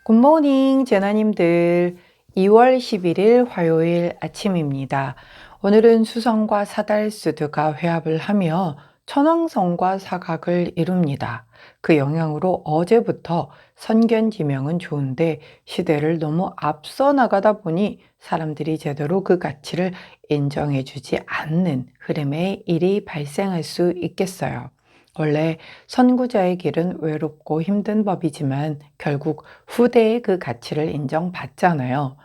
굿모닝 제나님들. 2월 11일 화요일 아침입니다. 오늘은 수성과 사달수드가 회합을 하며 천왕성과 사각을 이룹니다. 그 영향으로 어제부터 선견지명은 좋은데 시대를 너무 앞서 나가다 보니 사람들이 제대로 그 가치를 인정해주지 않는 흐름의 일이 발생할 수 있겠어요. 원래 선구자의 길은 외롭고 힘든 법이지만 결국 후대의 그 가치를 인정받잖아요.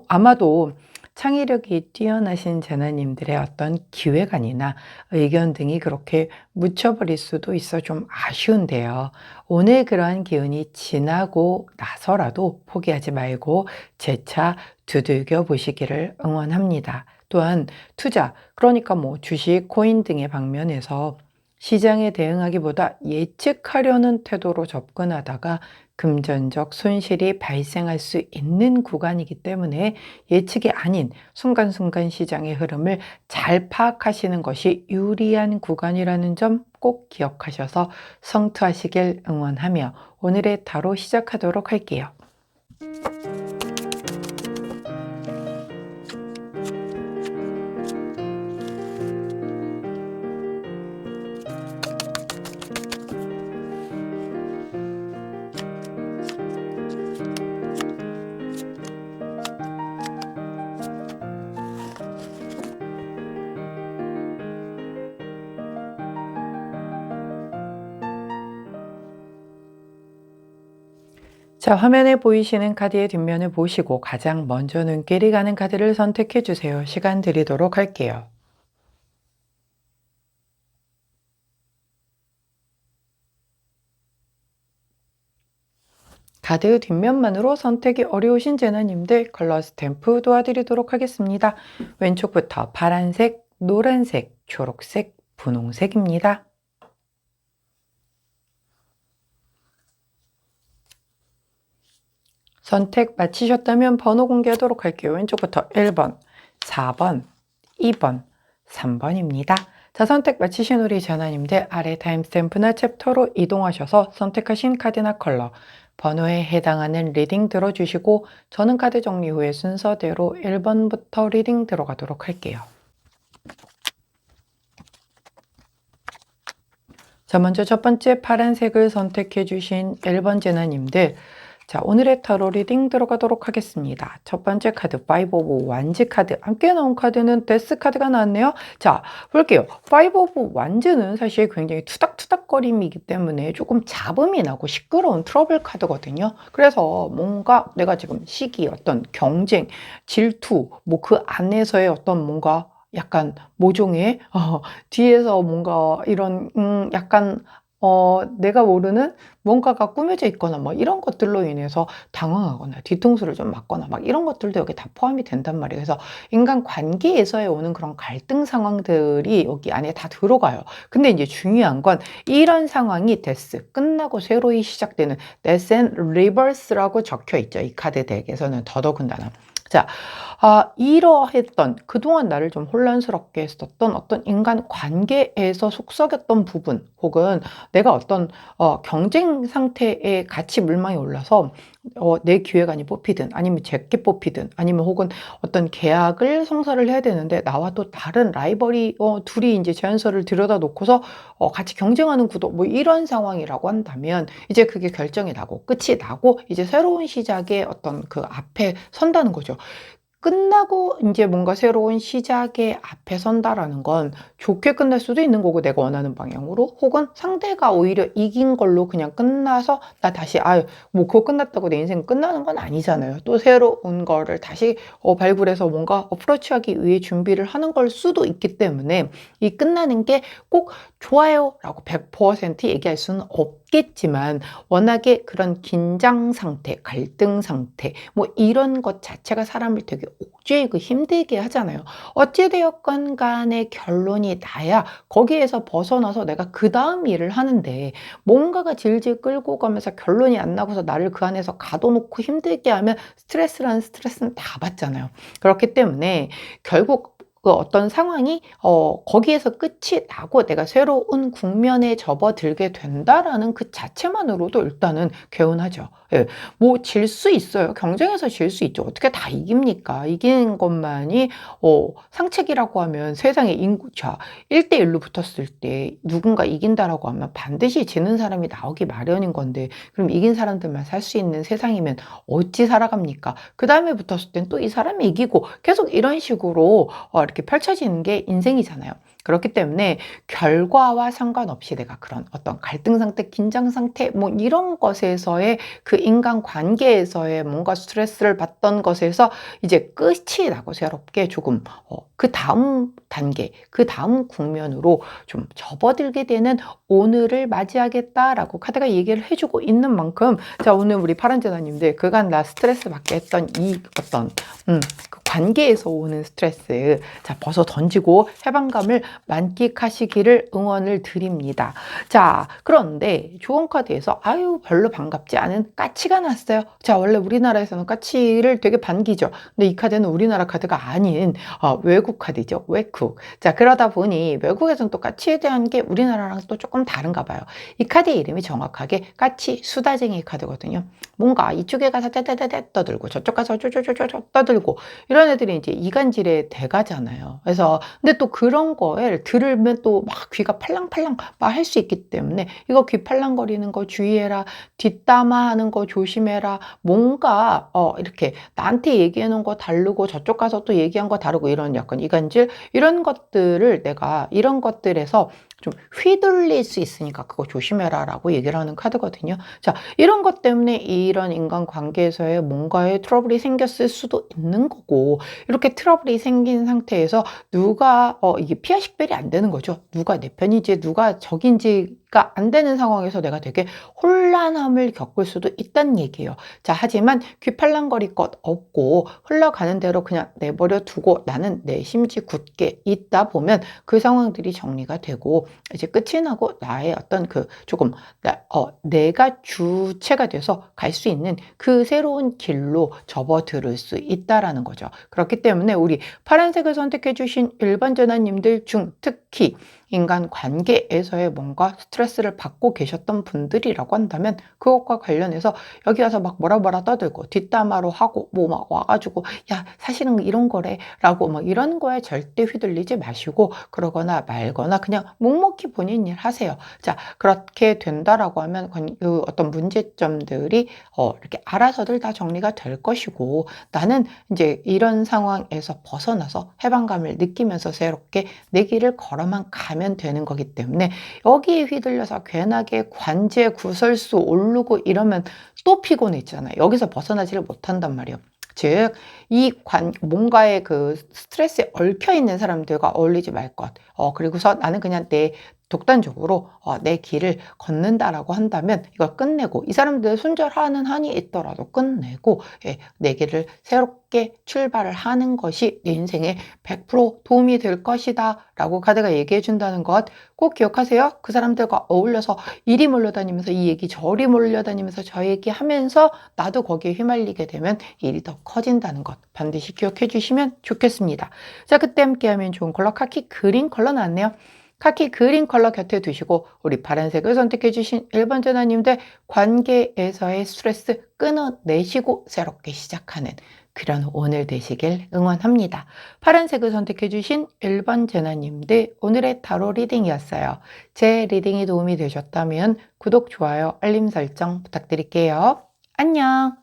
아마도 창의력이 뛰어나신 재나님들의 어떤 기획안이나 의견 등이 그렇게 묻혀버릴 수도 있어 좀 아쉬운데요. 오늘 그러한 기운이 지나고 나서라도 포기하지 말고 재차 두들겨 보시기를 응원합니다. 또한 투자, 그러니까 뭐 주식, 코인 등의 방면에서 시장에 대응하기보다 예측하려는 태도로 접근하다가 금전적 손실이 발생할 수 있는 구간이기 때문에 예측이 아닌 순간순간 시장의 흐름을 잘 파악하시는 것이 유리한 구간이라는 점 꼭 기억하셔서 성투하시길 응원하며 오늘의 타로 시작하도록 할게요. 자, 화면에 보이시는 카드의 뒷면을 보시고 가장 먼저 눈길이 가는 카드를 선택해 주세요. 시간 드리도록 할게요. 카드 뒷면만으로 선택이 어려우신 제나님들 컬러 스탬프 도와드리도록 하겠습니다. 왼쪽부터 파란색, 노란색, 초록색, 분홍색입니다. 선택 마치셨다면 번호 공개하도록 할게요. 왼쪽부터 1번, 4번, 2번, 3번입니다. 자, 선택 마치신 우리 전화님들 아래 타임스탬프나 챕터로 이동하셔서 선택하신 카드나 컬러, 번호에 해당하는 리딩 들어주시고 저는 카드 정리 후에 순서대로 1번부터 리딩 들어가도록 할게요. 자, 먼저 첫 번째 파란색을 선택해 주신 1번 제나님들, 자, 오늘의 타로 리딩 들어가도록 하겠습니다. 첫 번째 카드, 파이브 오브 완즈 카드. 함께 나온 카드는 데스 카드가 나왔네요. 자, 볼게요. 파이브 오브 완즈는 사실 굉장히 투닥투닥거림이기 때문에 조금 잡음이 나고 시끄러운 트러블 카드거든요. 그래서 뭔가 내가 지금 시기, 어떤 경쟁, 질투, 뭐 그 안에서의 어떤 뭔가 약간 모종의 뒤에서 뭔가 이런 약간 내가 모르는 뭔가가 꾸며져 있거나 뭐 이런 것들로 인해서 당황하거나 뒤통수를 좀 맞거나 막 이런 것들도 여기 다 포함이 된단 말이에요. 그래서 인간 관계에서의 오는 그런 갈등 상황들이 여기 안에 다 들어가요. 근데 이제 중요한 건 이런 상황이 데스, 끝나고 새로이 시작되는 데스 앤 리버스라고 적혀 있죠. 이 카드 덱에서는 더더군다나. 자, 이러했던 그동안 나를 좀 혼란스럽게 했었던 어떤 인간 관계에서 속썩였던 부분 혹은 내가 어떤 경쟁 상태에 같이 물망에 올라서 내 기획안이 뽑히든 아니면 제게 뽑히든 아니면 혹은 어떤 계약을 성사를 해야 되는데 나와 또 다른 라이벌이 둘이 이제 제안서를 들여다 놓고서 같이 경쟁하는 구도 뭐 이런 상황이라고 한다면 이제 그게 결정이 나고 끝이 나고 이제 새로운 시작의 어떤 그 앞에 선다는 거죠. 끝나고 이제 뭔가 새로운 시작의 앞에 선다라는 건 좋게 끝날 수도 있는 거고 내가 원하는 방향으로 혹은 상대가 오히려 이긴 걸로 그냥 끝나서 나 다시 뭐 그거 끝났다고 내 인생 끝나는 건 아니잖아요. 또 새로운 거를 다시 발굴해서 뭔가 어프로치하기 위해 준비를 하는 걸 수도 있기 때문에 이 끝나는 게 꼭 좋아요 라고 100% 얘기할 수는 없겠지만 워낙에 그런 긴장 상태, 갈등 상태 뭐 이런 것 자체가 사람을 되게 옥죄이고 힘들게 하잖아요. 어찌되었건 간에 결론이 나야 거기에서 벗어나서 내가 그 다음 일을 하는데 뭔가가 질질 끌고 가면서 결론이 안 나고서 나를 그 안에서 가둬놓고 힘들게 하면 스트레스라는 스트레스는 다 받잖아요. 그렇기 때문에 결국 그 어떤 상황이 거기에서 끝이 나고 내가 새로운 국면에 접어들게 된다라는 그 자체만으로도 일단은 개운하죠. 예, 뭐 질 수 있어요. 경쟁에서 질 수 있죠. 어떻게 다 이깁니까? 이기는 것만이 상책이라고 하면 세상에 인구, 자, 1대1로 붙었을 때 누군가 이긴다라고 하면 반드시 지는 사람이 나오기 마련인 건데, 그럼 이긴 사람들만 살 수 있는 세상이면 어찌 살아갑니까? 그 다음에 붙었을 땐 또 이 사람이 이기고 계속 이런 식으로 이렇게 펼쳐지는 게 인생이잖아요. 그렇기 때문에 결과와 상관없이 내가 그런 어떤 갈등 상태, 긴장 상태, 뭐 이런 것에서의 그 인간 관계에서의 뭔가 스트레스를 받던 것에서 이제 끝이 나고 새롭게 조금 그 다음 단계, 그 다음 국면으로 좀 접어들게 되는 오늘을 맞이하겠다라고 카드가 얘기를 해주고 있는 만큼, 자, 오늘 우리 파란제나님들 그간 나 스트레스 받게 했던 이 어떤 그 관계에서 오는 스트레스, 자, 벗어 던지고 해방감을 만끽하시기를 응원을 드립니다. 자, 그런데 좋은 카드에서 아유 별로 반갑지 않은 까치가 났어요. 자, 원래 우리나라에서는 까치를 되게 반기죠. 근데 이 카드는 우리나라 카드가 아닌 외국 카드죠. 외국. 자, 그러다 보니 외국에서는 또 까치에 대한 게 우리나라랑 또 조금 다른가 봐요. 이 카드의 이름이 정확하게 까치 수다쟁이 카드거든요. 뭔가 이쪽에 가서 떼떼떼떼 떠들고 저쪽 가서 쪼쪼쪼쪼 떠들고 이런 애들이 이제 이간질의 대가잖아요. 그래서 근데 또 그런 거에 들으면 또 막 귀가 팔랑팔랑 막 할 수 있기 때문에 이거 귀 팔랑거리는 거 주의해라, 뒷담화하는 거 조심해라, 뭔가 이렇게 나한테 얘기해 놓은 거 다르고 저쪽 가서 또 얘기한 거 다르고 이런 약간 이간질 이런 것들을 내가 이런 것들에서 좀 휘둘릴 수 있으니까 그거 조심해라 라고 얘기를 하는 카드거든요. 자, 이런 것 때문에 이런 인간관계에서의 뭔가의 트러블이 생겼을 수도 있는 거고, 이렇게 트러블이 생긴 상태에서 누가 이게 피하 식별이 안 되는 거죠. 누가 내 편인지 누가 적인지가 안 되는 상황에서 내가 되게 혼란함을 겪을 수도 있다는 얘기예요. 자, 하지만 귀팔랑거릴 것 없고 흘러가는 대로 그냥 내버려 두고 나는 내 심지 굳게 있다 보면 그 상황들이 정리가 되고 이제 끝이 나고 나의 어떤 그 조금 내가 주체가 돼서 갈 수 있는 그 새로운 길로 접어들을 수 있다라는 거죠. 그렇기 때문에 우리 파란색을 선택해 주신 일반 전화님들 중 특히 인간 관계에서의 뭔가 스트레스를 받고 계셨던 분들이라고 한다면 그것과 관련해서 여기 와서 막 뭐라 떠들고 뒷담화로 하고 뭐 막 와가지고 야 사실은 이런 거래 라고 막 이런 거에 절대 휘둘리지 마시고 그러거나 말거나 그냥 묵묵히 본인 일 하세요. 자, 그렇게 된다라고 하면 그 어떤 문제점들이 이렇게 알아서들 다 정리가 될 것이고 나는 이제 이런 상황에서 벗어나서 해방감을 느끼면서 새롭게 내 길을 걸어만 가면 되는 거기 때문에 여기에 휘둘려서 괜하게 관제 구설수 오르고 이러면 또 피곤해지잖아요. 여기서 벗어나지를 못한단 말이에요. 즉, 뭔가의 그 스트레스에 얽혀 있는 사람들과 어울리지 말 것. 그리고서 나는 그냥 내 독단적으로 내 길을 걷는다라고 한다면 이걸 끝내고 이 사람들 손절하는 한이 있더라도 끝내고 내 길을 새롭게 출발을 하는 것이 내 인생에 100% 도움이 될 것이다 라고 카드가 얘기해 준다는 것 꼭 기억하세요. 그 사람들과 어울려서 이리 몰려다니면서 이 얘기 저리 몰려다니면서 저 얘기 하면서 나도 거기에 휘말리게 되면 일이 더 커진다는 것 반드시 기억해 주시면 좋겠습니다. 자, 그때 함께하면 좋은 컬러 카키 그린 컬러 나왔네요. 카키 그린 컬러 곁에 두시고 우리 파란색을 선택해 주신 1번 전화님들 관계에서의 스트레스 끊어내시고 새롭게 시작하는 그런 오늘 되시길 응원합니다. 파란색을 선택해 주신 1번 전화님들 오늘의 타로 리딩이었어요. 제 리딩이 도움이 되셨다면 구독, 좋아요, 알림 설정 부탁드릴게요. 안녕!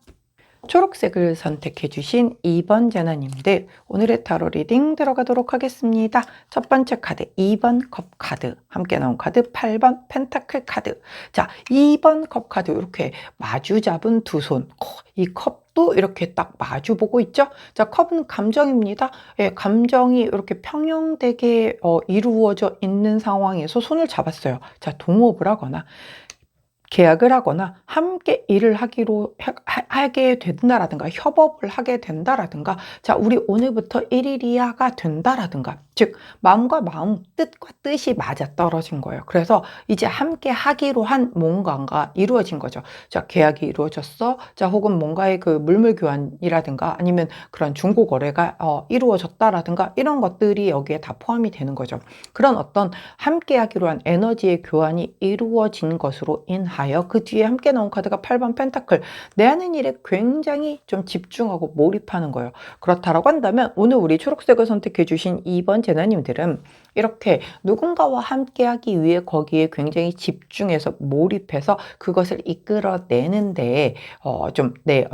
초록색을 선택해 주신 2번 제나님들 오늘의 타로 리딩 들어가도록 하겠습니다. 첫 번째 카드 2번 컵 카드 함께 나온 카드 8번 펜타클 카드. 자, 2번 컵 카드 이렇게 마주 잡은 두 손. 이 컵도 이렇게 딱 마주 보고 있죠. 자, 컵은 감정입니다. 예, 감정이 이렇게 평형되게 이루어져 있는 상황에서 손을 잡았어요. 자, 동업을 하거나 계약을 하거나 함께 일을 하게 된다라든가 협업을 하게 된다라든가 자 우리 오늘부터 1일이야가 된다라든가 즉 마음과 마음 뜻과 뜻이 맞아떨어진 거예요. 그래서 이제 함께 하기로 한 뭔가가 이루어진 거죠. 자 계약이 이루어졌어. 자 혹은 뭔가의 그 물물 교환이라든가 아니면 그런 중고 거래가 이루어졌다라든가 이런 것들이 여기에 다 포함이 되는 거죠. 그런 어떤 함께 하기로 한 에너지의 교환이 이루어진 것으로 인하여 그 뒤에 함께 나온 카드가 8번 펜타클 내 하는 일에 굉장히 좀 집중하고 몰입하는 거예요. 그렇다라고 한다면 오늘 우리 초록색을 선택해 주신 2번 제나님들은 이렇게 누군가와 함께 하기 위해 거기에 굉장히 집중해서 몰입해서 그것을 이끌어내는데 좀 내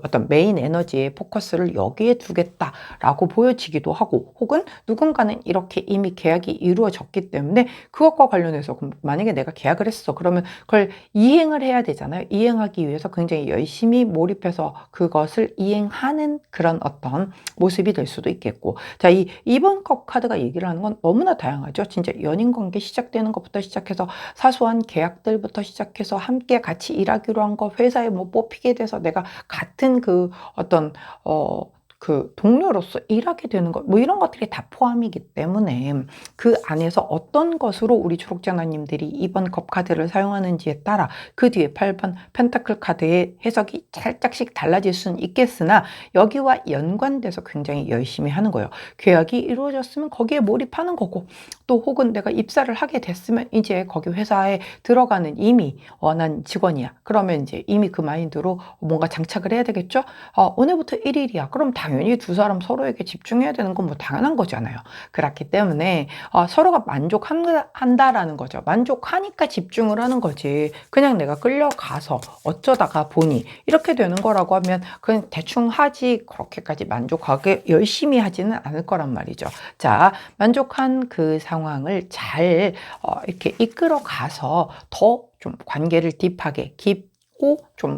어떤 메인 에너지의 포커스를 여기에 두겠다라고 보여지기도 하고 혹은 누군가는 이렇게 이미 계약이 이루어졌기 때문에 그것과 관련해서 만약에 내가 계약을 했어 그러면 그걸 이행을 해야 되잖아요. 이행하기 위해서 굉장히 열심히 몰입해서 그것을 이행하는 그런 어떤 모습이 될 수도 있겠고 자, 이 2번 컵 카드가 얘기를 하는 건 너무나 다양하죠. 진짜 연인 관계 시작되는 것부터 시작해서 사소한 계약들부터 시작해서 함께 같이 일하기로 한 거 회사에 뭐 뽑히게 돼서 내가 같은 그 어떤 그 동료로서 일하게 되는 것, 뭐 이런 것들이 다 포함이기 때문에 그 안에서 어떤 것으로 우리 초록자나님들이 이번 컵 카드를 사용하는지에 따라 그 뒤에 8번 펜타클 카드의 해석이 살짝씩 달라질 수는 있겠으나 여기와 연관돼서 굉장히 열심히 하는 거예요. 계약이 이루어졌으면 거기에 몰입하는 거고 또 혹은 내가 입사를 하게 됐으면 이제 거기 회사에 들어가는 이미 난 직원이야. 그러면 이제 이미 그 마인드로 뭔가 장착을 해야 되겠죠? 오늘부터 1일이야. 그럼 당연히 두 사람 서로에게 집중해야 되는 건 뭐 당연한 거잖아요. 그렇기 때문에 서로가 만족한다라는 거죠. 만족하니까 집중을 하는 거지. 그냥 내가 끌려가서 어쩌다가 보니 이렇게 되는 거라고 하면 그냥 대충 하지 그렇게까지 만족하게 열심히 하지는 않을 거란 말이죠. 자, 만족한 그 상황을 잘 이렇게 이끌어 가서 더 좀 관계를 딥하게 깊고 좀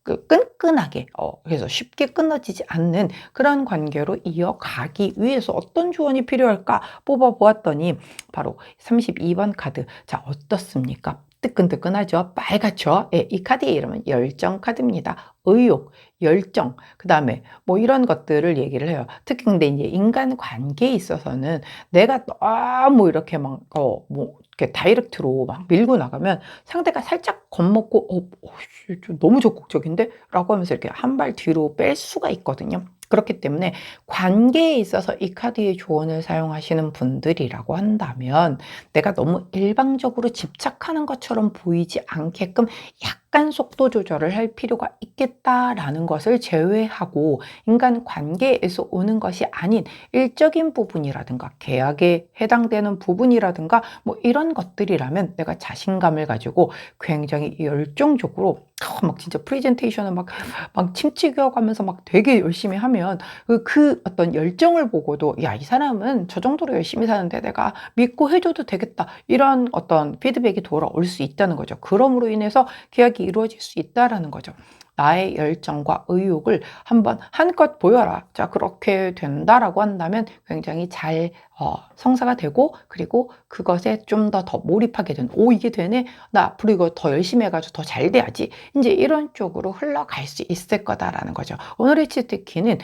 끈끈하게 그래서 쉽게 끊어지지 않는 그런 관계로 이어가기 위해서 어떤 조언이 필요할까 뽑아보았더니 바로 32번 카드 자 어떻습니까? 뜨끈뜨끈하죠? 빨갛죠? 예, 이 카드의 이름은 열정 카드입니다. 의욕, 열정, 그 다음에 뭐 이런 것들을 얘기를 해요. 특히 근데 이제 인간 관계에 있어서는 내가 너무 이렇게 뭐 이렇게 다이렉트로 막 밀고 나가면 상대가 살짝 겁먹고 너무 적극적인데? 라고 하면서 이렇게 한 발 뒤로 뺄 수가 있거든요. 그렇기 때문에 관계에 있어서 이 카드의 조언을 사용하시는 분들이라고 한다면 내가 너무 일방적으로 집착하는 것처럼 보이지 않게끔 약간 속도 조절을 할 필요가 있겠다라는 것을 제외하고 인간 관계에서 오는 것이 아닌 일적인 부분이라든가 계약에 해당되는 부분이라든가 뭐 이런 것들이라면 내가 자신감을 가지고 굉장히 열정적으로 막 진짜 프레젠테이션을 막 침찍여 가면서 막 되게 열심히 하면 그 어떤 열정을 보고도 야, 이 사람은 저 정도로 열심히 사는데 내가 믿고 해줘도 되겠다. 이런 어떤 피드백이 돌아올 수 있다는 거죠. 그럼으로 인해서 계약이 이루어질 수 있다라는 거죠. 나의 열정과 의욕을 한번 한껏 보여라. 자, 그렇게 된다라고 한다면 굉장히 잘 성사가 되고 그리고 그것에 좀 더 몰입하게 된, 오, 이게 되네? 나 앞으로 이거 더 열심히 해가지고 더 잘 돼야지. 이제 이런 쪽으로 흘러갈 수 있을 거다라는 거죠. 오늘의 치트키는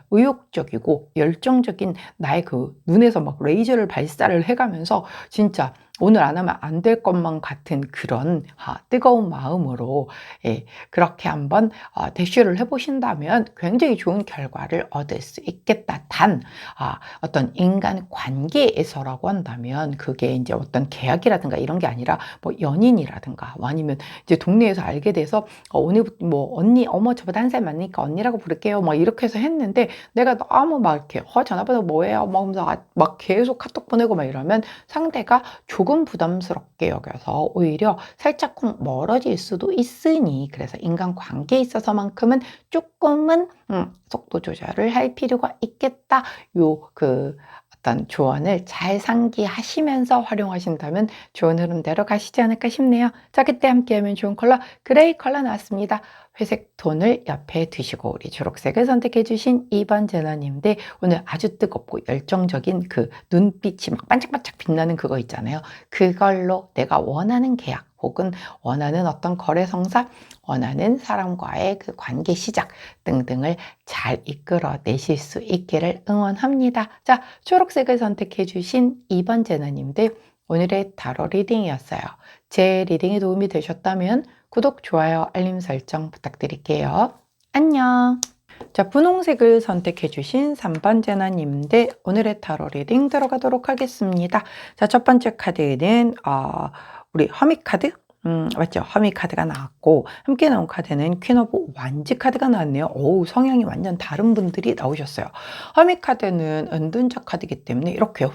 의욕적이고 열정적인 나의 그 눈에서 막 레이저를 발사를 해가면서 진짜 오늘 안 하면 안 될 것만 같은 그런 뜨거운 마음으로 그렇게 한번 대쉬를 해보신다면 굉장히 좋은 결과를 얻을 수 있겠다. 단 어떤 인간 관계에서라고 한다면 그게 이제 어떤 계약이라든가 이런 게 아니라 뭐 연인이라든가 아니면 이제 동네에서 알게 돼서 오늘부터 뭐 언니 어머 저보다 한 살 많으니까 언니라고 부를게요 막 이렇게 해서 했는데 내가 너무 막 이렇게 전화번호 뭐예요 막 하면서 막 계속 카톡 보내고 막 이러면 상대가 조금 부담스럽게 여겨서 오히려 살짝쿵 멀어질 수도 있으니 그래서 인간 관계에 있어서만큼은 조금은 속도 조절을 할 필요가 있겠다. 어떤 조언을 잘 상기하시면서 활용하신다면 좋은 흐름대로 가시지 않을까 싶네요. 자, 그때 함께하면 좋은 컬러 그레이 컬러 나왔습니다. 회색 톤을 옆에 두시고 우리 초록색을 선택해 주신 2번 제너님들 오늘 아주 뜨겁고 열정적인 그 눈빛이 막 반짝반짝 빛나는 그거 있잖아요. 그걸로 내가 원하는 계약 혹은 원하는 어떤 거래 성사, 원하는 사람과의 그 관계 시작 등등을 잘 이끌어내실 수 있기를 응원합니다. 자, 초록색을 선택해 주신 2번 제너님들, 오늘의 타로 리딩이었어요. 제 리딩이 도움이 되셨다면 구독, 좋아요, 알림 설정 부탁드릴게요. 안녕. 자, 분홍색을 선택해 주신 3번 제나님들, 오늘의 타로 리딩 들어가도록 하겠습니다. 자, 첫 번째 카드는 우리 허밋 카드? 맞죠? 허밋 카드가 나왔고, 함께 나온 카드는 퀸 오브 완지 카드가 나왔네요. 어우, 성향이 완전 다른 분들이 나오셨어요. 허밋 카드는 은둔자 카드이기 때문에 이렇게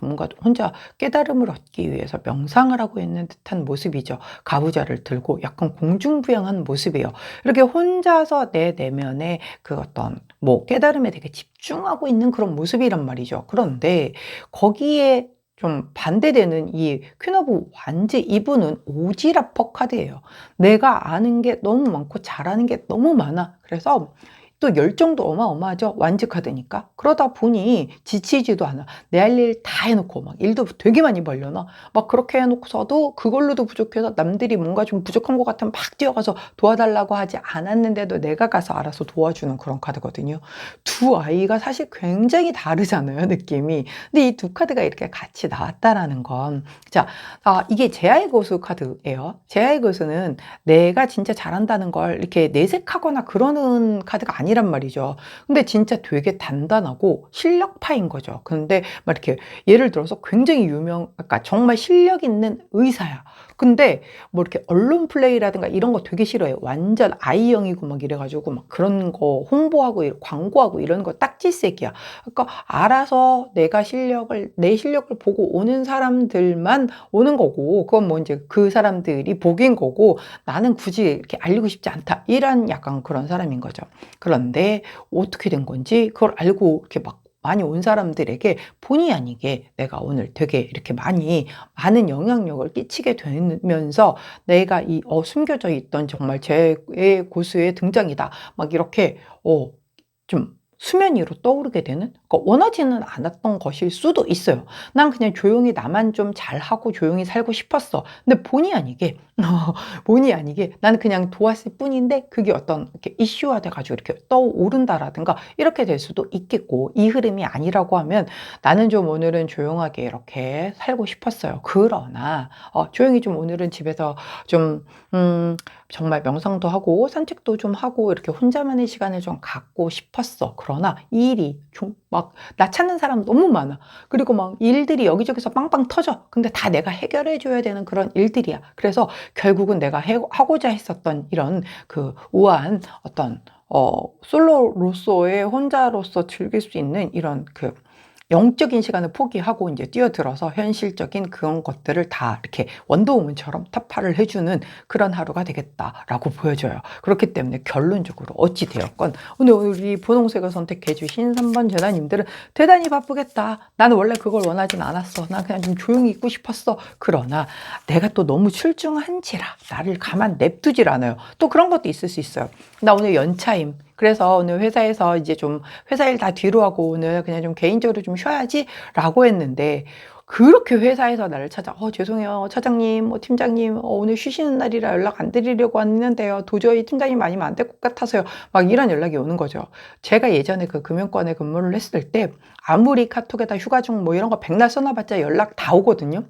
뭔가 혼자 깨달음을 얻기 위해서 명상을 하고 있는 듯한 모습이죠. 가부좌를 들고 약간 공중부양한 모습이에요. 이렇게 혼자서 내 내면에 그 어떤 깨달음에 되게 집중하고 있는 그런 모습이란 말이죠. 그런데 거기에 좀 반대되는 이 퀸 오브 완지, 이분은 오지라퍼 카드예요. 내가 아는 게 너무 많고 잘하는 게 너무 많아. 그래서 또 열정도 어마어마하죠. 완지 카드니까. 그러다 보니 지치지도 않아. 내 할 일 다 해놓고 막 일도 되게 많이 벌려놔. 막 그렇게 해놓고서도 그걸로도 부족해서 남들이 뭔가 좀 부족한 것 같으면 막 뛰어가서 도와달라고 하지 않았는데도 내가 가서 알아서 도와주는 그런 카드거든요. 두 아이가 사실 굉장히 다르잖아요, 느낌이. 근데 이 두 카드가 이렇게 같이 나왔다라는 건, 자, 이게 제아의 고수 카드예요. 제아의 고수는 내가 진짜 잘한다는 걸 이렇게 내색하거나 그러는 카드가 아니란 말이죠. 근데 진짜 되게 단단하고 실력파인 거죠. 근데 막 이렇게 예를 들어서 굉장히 그러니까 정말 실력 있는 의사야. 근데 뭐 이렇게 언론 플레이라든가 이런 거 되게 싫어해요. 완전 아이형이고 막 이래가지고 막 그런 거 홍보하고 광고하고 이런 거 딱지색이야. 그러니까 알아서 내 실력을 보고 오는 사람들만 오는 거고, 그건 뭐 이제 그 사람들이 복인 거고, 나는 굳이 이렇게 알리고 싶지 않다. 이런 약간 그런 사람인 거죠. 그런데 어떻게 된 건지 그걸 알고 이렇게 막 많이 온 사람들에게 본의 아니게 내가 오늘 되게 이렇게 많은 영향력을 끼치게 되면서 내가 숨겨져 있던 정말 제 고수의 등장이다. 막 이렇게 좀 수면 위로 떠오르게 되는, 그러니까 원하지는 않았던 것일 수도 있어요. 난 그냥 조용히 나만 좀 잘하고 조용히 살고 싶었어. 근데 본의 아니게 나는 그냥 도왔을 뿐인데 그게 어떤 이렇게 이슈화 돼가지고 이렇게 떠오른다라든가 이렇게 될 수도 있겠고, 이 흐름이 아니라고 하면 나는 좀 오늘은 조용하게 이렇게 살고 싶었어요. 그러나 조용히 좀 오늘은 집에서 좀 정말 명상도 하고 산책도 좀 하고 이렇게 혼자만의 시간을 좀 갖고 싶었어. 그러나 이 일이 좀 막 나 찾는 사람 너무 많아. 그리고 막 일들이 여기저기서 빵빵 터져. 근데 다 내가 해결해 줘야 되는 그런 일들이야. 그래서 결국은 내가 하고자 했었던 이런 그 우아한 어떤 솔로로서의 혼자로서 즐길 수 있는 이런 그 영적인 시간을 포기하고 이제 뛰어들어서 현실적인 그런 것들을 다 이렇게 원더우먼처럼 타파를 해주는 그런 하루가 되겠다라고 보여져요. 그렇기 때문에 결론적으로 어찌 되었건 오늘 우리 분홍색을 선택해 주신 3번 제자님들은 대단히 바쁘겠다. 나는 원래 그걸 원하진 않았어. 난 그냥 좀 조용히 있고 싶었어. 그러나 내가 또 너무 출중한지라 나를 가만 냅두질 않아요. 또 그런 것도 있을 수 있어요. 나 오늘 연차임. 그래서 오늘 회사에서 이제 좀 회사 일 다 뒤로 하고 오늘 그냥 좀 개인적으로 좀 쉬어야지 라고 했는데, 그렇게 회사에서 나를 찾아 죄송해요 차장님, 팀장님, 오늘 쉬시는 날이라 연락 안 드리려고 했는데요, 도저히 팀장님 아니면 안 될 것 같아서요, 막 이런 연락이 오는 거죠. 제가 예전에 그 금융권에 근무를 했을 때 아무리 카톡에다 휴가 중 뭐 이런 거 백날 써놔봤자 연락 다 오거든요.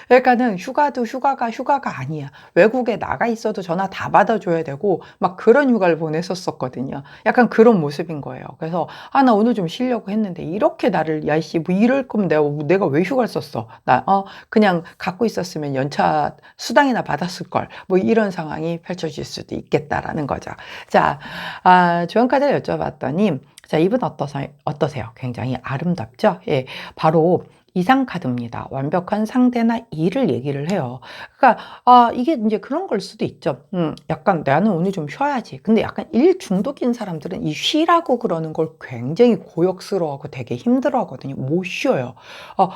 그러니까는 휴가가 아니야. 외국에 나가 있어도 전화 다 받아줘야 되고 막 그런 휴가를 보냈었거든요. 약간 그런 모습인 거예요. 그래서 나 오늘 좀 쉬려고 했는데 이렇게 나를 야이씨 뭐 이럴 거면 내가 왜 휴가를 썼어? 그냥 갖고 있었으면 연차 수당이나 받았을 걸. 뭐 이런 상황이 펼쳐질 수도 있겠다라는 거죠. 자, 조언카드를 여쭤봤더니, 자, 이분 어떠세요? 굉장히 아름답죠? 예, 바로 이상 카드입니다. 완벽한 상대나 일을 얘기를 해요. 그러니까 이게 이제 그런 걸 수도 있죠. 약간 나는 오늘 좀 쉬어야지. 근데 약간 일 중독인 사람들은 이 쉬라고 그러는 걸 굉장히 고역스러워하고 되게 힘들어하거든요. 못 쉬어요.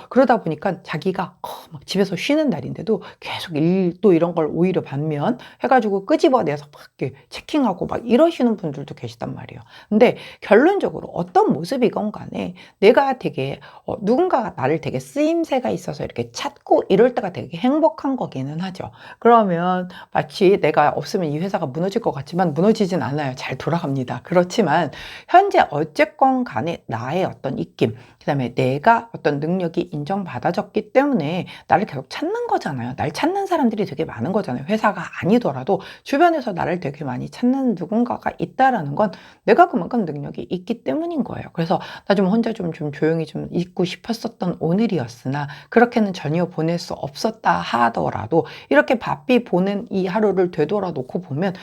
그러다 보니까 자기가 막 집에서 쉬는 날인데도 계속 일도 이런 걸 오히려 반면 해가지고 끄집어내서 막 이렇게 체킹하고 막 이러시는 분들도 계시단 말이에요. 근데 결론적으로 어떤 모습이건 간에 내가 되게 누군가가 나를 되게 쓰임새가 있어서 이렇게 찾고 이럴 때가 되게 행복한 거기는 하죠. 그러면 마치 내가 없으면 이 회사가 무너질 것 같지만 무너지진 않아요. 잘 돌아갑니다. 그렇지만 현재 어쨌건 간에 나의 어떤 입김, 그다음에 내가 어떤 능력이 인정받아졌기 때문에 나를 계속 찾는 거잖아요. 날 찾는 사람들이 되게 많은 거잖아요. 회사가 아니더라도 주변에서 나를 되게 많이 찾는 누군가가 있다라는 건 내가 그만큼 능력이 있기 때문인 거예요. 그래서 나 좀 혼자 좀 조용히 좀 있고 싶었었던 오늘이었으나 그렇게는 전혀 보낼 수 없었다 하더라도 이렇게 바삐 보낸 이 하루를 되돌아놓고 보면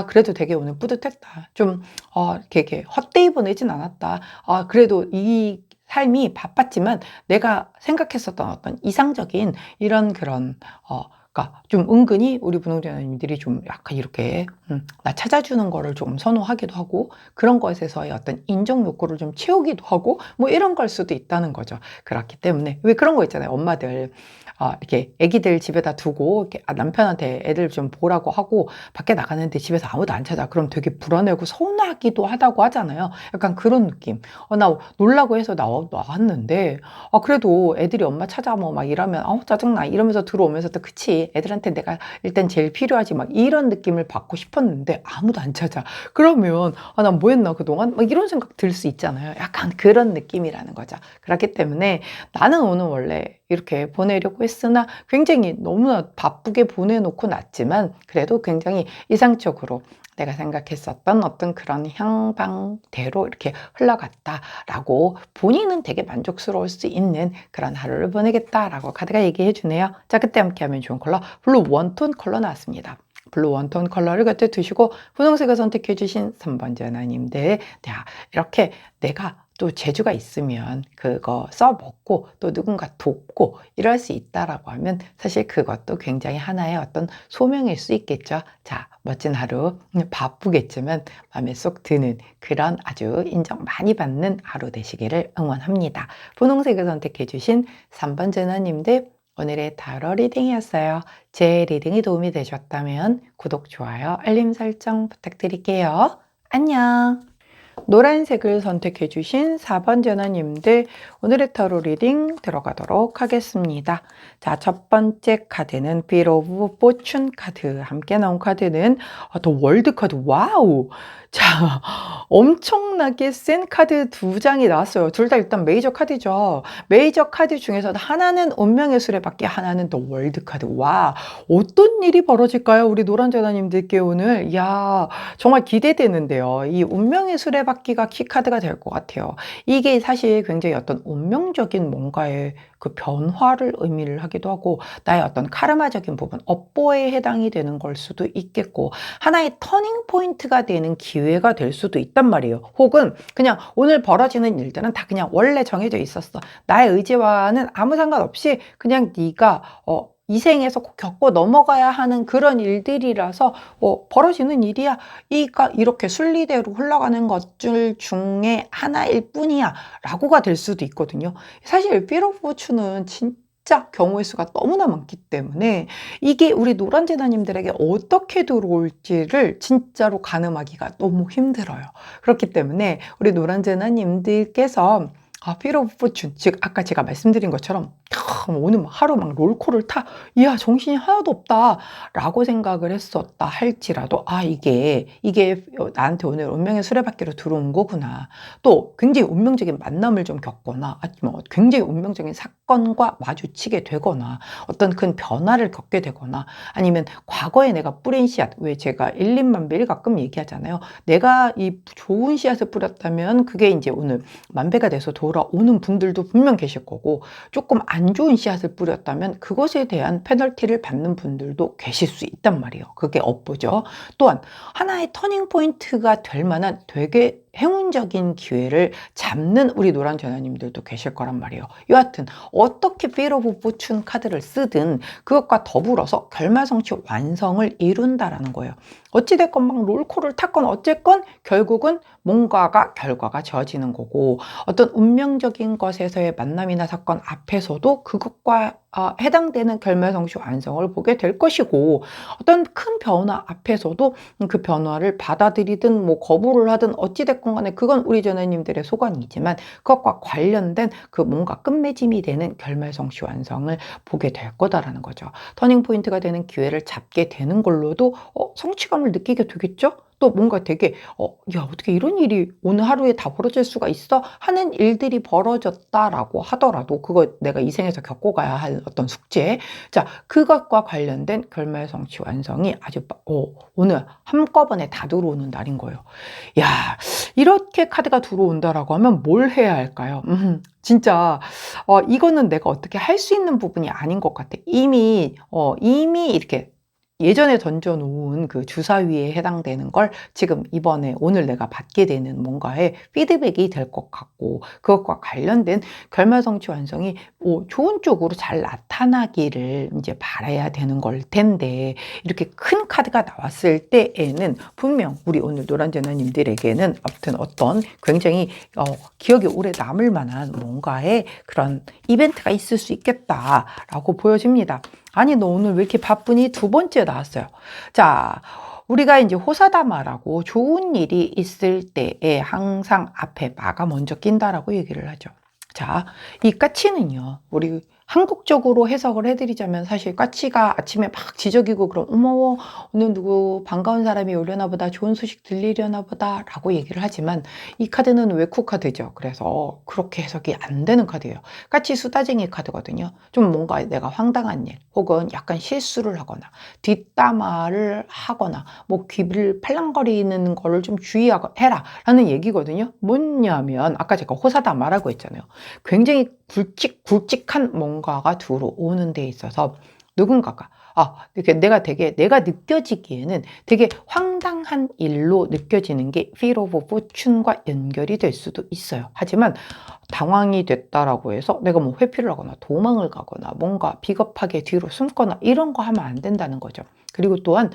그래도 되게 오늘 뿌듯했다. 좀 이렇게 헛되이 보내진 않았다. 그래도 이 삶이 바빴지만 내가 생각했었던 어떤 이상적인 이런 그런 그러니까 좀 은근히 우리 분홍자님들이 좀 약간 이렇게 나 찾아주는 거를 좀 선호하기도 하고 그런 것에서의 어떤 인정 욕구를 좀 채우기도 하고 뭐 이런 걸 수도 있다는 거죠. 그렇기 때문에 왜 그런 거 있잖아요. 엄마들 이렇게 애기들 집에다 두고 이렇게 남편한테 애들 좀 보라고 하고 밖에 나가는데 집에서 아무도 안 찾아. 그럼 되게 불안해하고 서운하기도 하다고 하잖아요. 약간 그런 느낌. 나 놀라고 해서 나왔는데 그래도 애들이 엄마 찾아 뭐 막 이러면 짜증나 이러면서 들어오면서 또 그치 애들한테 내가 일단 제일 필요하지 막 이런 느낌을 받고 싶었는데 아무도 안 찾아. 그러면 난 뭐 했나 그동안 막 이런 생각 들 수 있잖아요. 약간 그런 느낌이라는 거죠. 그렇기 때문에 나는 오늘 원래 이렇게 보내려고 했으나 굉장히 너무나 바쁘게 보내놓고 났지만 그래도 굉장히 이상적으로 내가 생각했었던 어떤 그런 향방대로 이렇게 흘러갔다라고 본인은 되게 만족스러울 수 있는 그런 하루를 보내겠다라고 카드가 얘기해 주네요. 자, 그때 함께 하면 좋은 컬러 블루 원톤 컬러 나왔습니다. 블루 원톤 컬러를 곁에 두시고 분홍색을 선택해 주신 3번 전화님들, 이렇게 내가 또 재주가 있으면 그거 써먹고 또 누군가 돕고 이럴 수 있다라고 하면 사실 그것도 굉장히 하나의 어떤 소명일 수 있겠죠. 자, 멋진 하루, 바쁘겠지만 마음에 쏙 드는 그런 아주 인정 많이 받는 하루 되시기를 응원합니다. 분홍색을 선택해 주신 3번 전화님들, 오늘의 타로 리딩이었어요. 제 리딩이 도움이 되셨다면 구독, 좋아요, 알림 설정 부탁드릴게요. 안녕! 노란색을 선택해 주신 4번 전화님들, 오늘의 타로 리딩 들어가도록 하겠습니다. 자, 첫 번째 카드는 Wheel of Fortune 카드. 함께 나온 카드는 더 월드 카드. 와우! 자, 엄청나게 센 카드 두 장이 나왔어요. 둘 다 일단 메이저 카드죠. 메이저 카드 중에서 하나는 운명의 수레바퀴, 하나는 더 월드 카드. 와, 어떤 일이 벌어질까요? 우리 노란 전화님들께 오늘. 이야, 정말 기대되는데요. 이 운명의 수레바퀴가 키카드가 될 것 같아요. 이게 사실 굉장히 어떤 운명적인 뭔가의 그 변화를 의미를 하기도 하고 나의 어떤 카르마적인 부분, 업보에 해당이 되는 걸 수도 있겠고 하나의 터닝 포인트가 되는 기회가 될 수도 있단 말이에요. 혹은 그냥 오늘 벌어지는 일들은 다 그냥 원래 정해져 있었어. 나의 의지와는 아무 상관없이 그냥 네가 이 생에서 꼭 겪고 넘어가야 하는 그런 일들이라서 벌어지는 일이야. 이가 이렇게 순리대로 흘러가는 것들 중에 하나일 뿐이야 라고가 될 수도 있거든요. 사실 삐로포추는 진짜 경우의 수가 너무나 많기 때문에 이게 우리 노란제나님들에게 어떻게 들어올지를 진짜로 가늠하기가 너무 힘들어요. 그렇기 때문에 우리 노란제나님들께서 Wheel of Fortune, 즉 아까 제가 말씀드린 것처럼 오늘 하루 막 롤코를 이야 정신이 하나도 없다 라고 생각을 했었다 할지라도 이게 나한테 오늘 운명의 수레바퀴로 들어온 거구나. 또 굉장히 운명적인 만남을 좀 겪거나 아니면 굉장히 운명적인 사건과 마주치게 되거나 어떤 큰 변화를 겪게 되거나 아니면 과거에 내가 뿌린 씨앗, 왜 제가 1, 2만 매일 가끔 얘기하잖아요. 내가 이 좋은 씨앗을 뿌렸다면 그게 이제 오늘 만배가 돼서 돌아오는 분들도 분명 계실 거고 조금 안 좋은 씨앗을 뿌렸다면 그것에 대한 페널티를 받는 분들도 계실 수 있단 말이에요. 그게 업보죠. 또한 하나의 터닝 포인트가 될 만한 되게 행운적인 기회를 잡는 우리 노란 전화님들도 계실 거란 말이에요. 여하튼 어떻게 Wheel of Fortune 카드를 쓰든 그것과 더불어서 결말성취 완성을 이룬다라는 거예요. 어찌됐건 막 롤코를 탔건 어쨌건 결국은 뭔가가 결과가 지어지는 거고 어떤 운명적인 것에서의 만남이나 사건 앞에서도 그것과 해당되는 결말성취 완성을 보게 될 것이고, 어떤 큰 변화 앞에서도 그 변화를 받아들이든 뭐 거부를 하든 어찌됐건 간에 그건 우리 전우님들의 소관이지만, 그것과 관련된 그 뭔가 끝맺음이 되는 결말성취 완성을 보게 될 거다라는 거죠. 터닝포인트가 되는 기회를 잡게 되는 걸로도 성취감을 느끼게 되겠죠? 또 뭔가 되게 야, 어떻게 이런 일이 오늘 하루에 다 벌어질 수가 있어? 하는 일들이 벌어졌다라고 하더라도, 그거 내가 이 생에서 겪고 가야 할 어떤 숙제. 자, 그것과 관련된 결말 성취 완성이 아주 오늘 한꺼번에 다 들어오는 날인 거예요. 야, 이렇게 카드가 들어온다라고 하면 뭘 해야 할까요? 진짜 이거는 내가 어떻게 할 수 있는 부분이 아닌 것 같아. 이미 이렇게 예전에 던져놓은 그 주사위에 해당되는 걸 지금 이번에 오늘 내가 받게 되는 뭔가의 피드백이 될 것 같고, 그것과 관련된 결말성취 완성이 좋은 쪽으로 잘 나타나기를 이제 바라야 되는 걸 텐데, 이렇게 큰 카드가 나왔을 때에는 분명 우리 오늘 노란제나님들에게는 아무튼 어떤 굉장히 기억에 오래 남을 만한 뭔가의 그런 이벤트가 있을 수 있겠다라고 보여집니다. 아니, 너 오늘 왜 이렇게 바쁘니? 두 번째 나왔어요. 자, 우리가 이제 호사다마라고 좋은 일이 있을 때에 항상 앞에 마가 먼저 낀다라고 얘기를 하죠. 자, 이 까치는요, 우리 한국적으로 해석을 해드리자면 사실 까치가 아침에 막 지저귀고 그럼 어머 오늘 누구 반가운 사람이 오려나 보다, 좋은 소식 들리려나 보다 라고 얘기를 하지만, 이 카드는 외쿠 카드죠. 그래서 그렇게 해석이 안 되는 카드예요. 까치 수다쟁이 카드거든요. 좀 뭔가 내가 황당한 일 혹은 약간 실수를 하거나 뒷담화를 하거나 뭐 귀를 팔랑거리는 거를 좀 주의해라 라는 얘기거든요. 뭐냐면 아까 제가 호사다마라고 했잖아요. 굉장히 굵직한 뭔가가 들어오는 데 있어서 누군가가 이렇게 내가 느껴지기에는 되게 황당한 일로 느껴지는 게 Feel of Fortune과 연결이 될 수도 있어요. 하지만 당황이 됐다라고 해서 내가 뭐 회피를 하거나 도망을 가거나 뭔가 비겁하게 뒤로 숨거나 이런 거 하면 안 된다는 거죠. 그리고 또한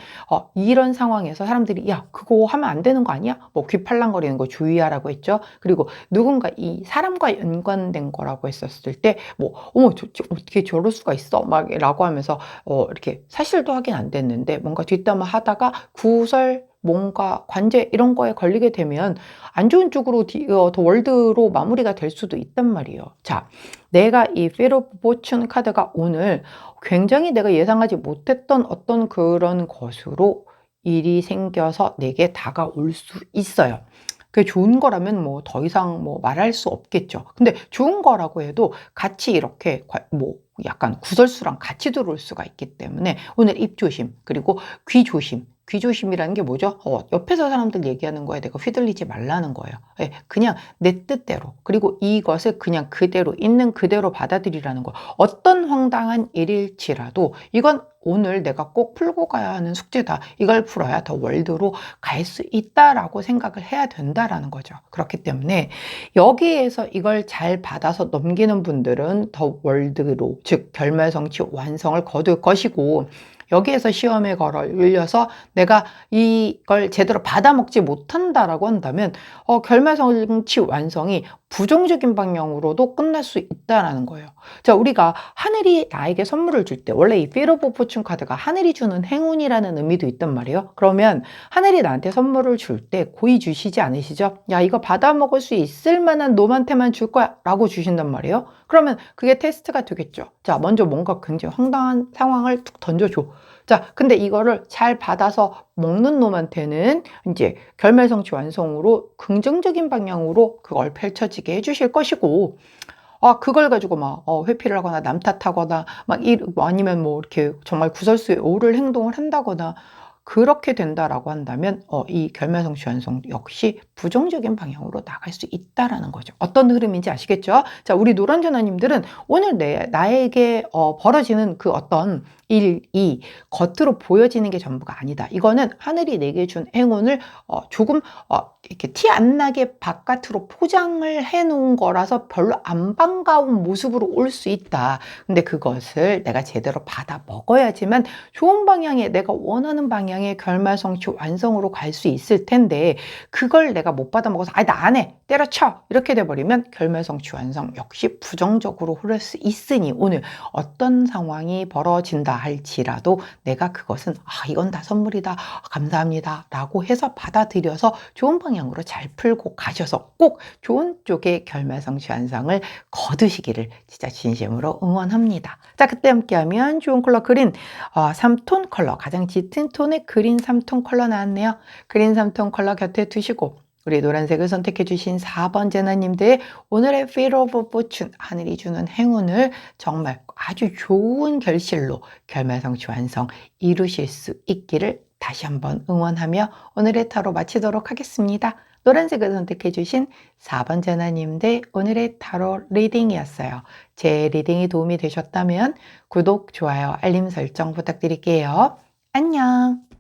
이런 상황에서 사람들이 야, 그거 하면 안 되는 거 아니야? 뭐 귀팔랑거리는 거 주의하라고 했죠. 그리고 누군가 이 사람과 연관된 거라고 했었을 때 뭐 어머 어떻게 저럴 수가 있어? 막 라고 하면서 이렇게 사실도 확인 안 됐는데 뭔가 뒷담화 하다가 구설 뭔가 관제 이런 거에 걸리게 되면 안 좋은 쪽으로 더 월드로 마무리가 될 수도 있단 말이에요. 자, 내가 이 Feel of Fortune 카드가 오늘 굉장히 내가 예상하지 못했던 어떤 그런 것으로 일이 생겨서 내게 다가올 수 있어요. 그게 좋은 거라면 뭐 더 이상 뭐 말할 수 없겠죠. 근데 좋은 거라고 해도 같이 이렇게 뭐 약간 구설수랑 같이 들어올 수가 있기 때문에 오늘 입 조심, 그리고 귀 조심. 귀 조심이라는 게 뭐죠? 옆에서 사람들 얘기하는 거에 내가 휘둘리지 말라는 거예요. 그냥 내 뜻대로, 그리고 이것을 그냥 그대로 있는 그대로 받아들이라는 거. 어떤 황당한 일일지라도 이건 오늘 내가 꼭 풀고 가야 하는 숙제다. 이걸 풀어야 더 월드로 갈 수 있다라고 생각을 해야 된다라는 거죠. 그렇기 때문에 여기에서 이걸 잘 받아서 넘기는 분들은 더 월드로, 즉 결말성취 완성을 거둘 것이고, 여기에서 시험에 걸려서 내가 이걸 제대로 받아먹지 못한다라고 한다면 결말성취 완성이 부정적인 방향으로도 끝날 수 있다라는 거예요. 자, 우리가 하늘이 나에게 선물을 줄 때 원래 이 Feel of Fortune 카드가 하늘이 주는 행운이라는 의미도 있단 말이에요. 그러면 하늘이 나한테 선물을 줄 때 고이 주시지 않으시죠? 야, 이거 받아먹을 수 있을 만한 놈한테만 줄 거야 라고 주신단 말이에요. 그러면 그게 테스트가 되겠죠. 자, 먼저 뭔가 굉장히 황당한 상황을 툭 던져줘. 자, 근데 이거를 잘 받아서 먹는 놈한테는 이제 결말성취 완성으로 긍정적인 방향으로 그걸 펼쳐지게 해주실 것이고, 그걸 가지고 막 회피를 하거나 남 탓하거나 아니면 뭐 이렇게 정말 구설수에 오를 행동을 한다거나 그렇게 된다라고 한다면 이 결말성취 완성 역시 부정적인 방향으로 나갈 수 있다라는 거죠. 어떤 흐름인지 아시겠죠? 자, 우리 노란전화님들은 오늘 나에게 벌어지는 그 어떤 1, 2 겉으로 보여지는 게 전부가 아니다. 이거는 하늘이 내게 준 행운을 조금 이렇게 티 안 나게 바깥으로 포장을 해 놓은 거라서 별로 안 반가운 모습으로 올 수 있다. 근데 그것을 내가 제대로 받아 먹어야지만 좋은 방향에, 내가 원하는 방향의 결말성취 완성으로 갈 수 있을 텐데, 그걸 내가 못 받아 먹어서 나 안 해, 때려쳐, 이렇게 돼버리면 결말성취 완성 역시 부정적으로 흐를 수 있으니, 오늘 어떤 상황이 벌어진다 할지라도 내가 그것은 이건 다 선물이다, 감사합니다 라고 해서 받아들여서 좋은 방향으로 잘 풀고 가셔서 꼭 좋은 쪽의 결말성취 완성을 거두시기를 진짜 진심으로 응원합니다. 자, 그때 함께하면 좋은 컬러 그린 3톤 컬러, 가장 짙은 톤의 그린 3톤 컬러 나왔네요. 그린 3톤 컬러 곁에 두시고 우리 노란색을 선택해 주신 4번 제나님들, 오늘의 Feel of Fortune, 하늘이 주는 행운을 정말 아주 좋은 결실로 결말성취 완성 이루실 수 있기를 다시 한번 응원하며 오늘의 타로 마치도록 하겠습니다. 노란색을 선택해 주신 4번 제나님들, 오늘의 타로 리딩이었어요. 제 리딩이 도움이 되셨다면 구독, 좋아요, 알림 설정 부탁드릴게요. 안녕.